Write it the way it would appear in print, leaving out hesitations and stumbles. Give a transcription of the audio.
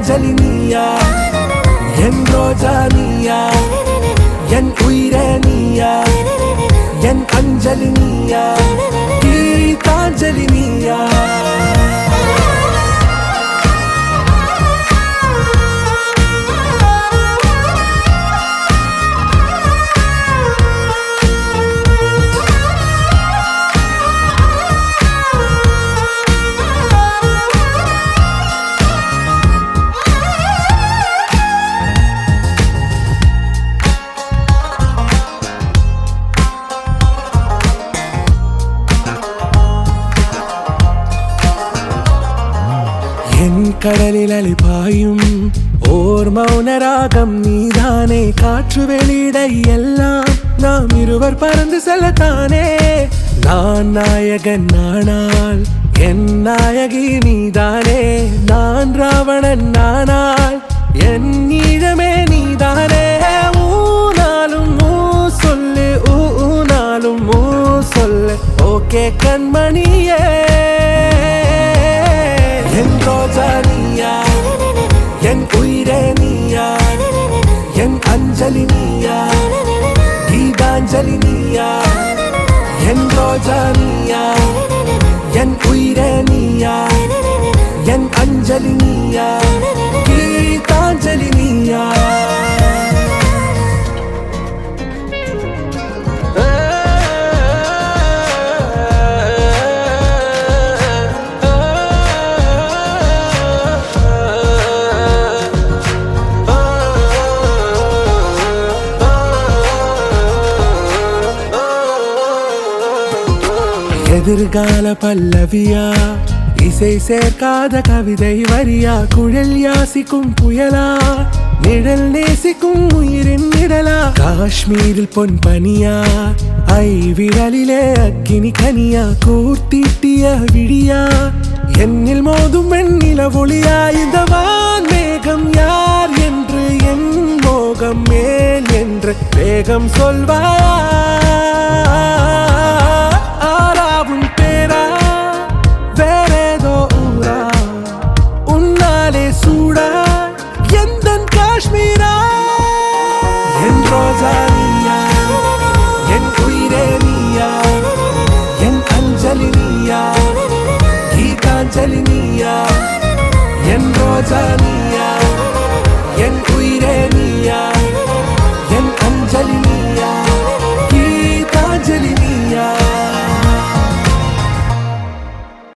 கீதாஞ்சலி நீயா என் ரோஜா நீயா என் உயிரே நீயா என் அஞ்சலி நீயா கீதாஞ்சலி நீயா என் கடலில் அலைபாயும் ஓர் மௌன ராகம் நீதானே காற்று வெளியிட எல்லாம் நாம் இருவர் பறந்து செல்லத்தானே நான் நாயகன் நானால் என் நாயகி நீதானே நான் ராவணன் நானால் என் ஈழமே நீதானே ஊனாலும் ஊ சொல்லு ஊனாலும் ஊ சொல்லு ஓகே கண்மணியே என் ரோஜா நீயா என் உயிரே நீயா என் அஞ்சலி நீயா கீதாஞ்சலி நீயா என் ரோஜா நீயா என் உயிரே நீயா என் அஞ்சலி நீயா கீதாஞ்சலி நீயா எதிர்கால பல்லவியா இசை சேர்க்காத கவிதை வரியா குழல் யாசிக்கும் புயலா நிழல் நேசிக்கும் உயிரின் நிழலா காஷ்மீரில் பொன் பனியா ஐ விரலிலே அக்கினி கனியா கூர்த்தீட்டிய விழியா என்னில் மோதும் வெண்ணில ஒளியா இந்த வான் மேகம் யார் என்று என் மோகம் மேல் என்று வேகம் சொல்வாயா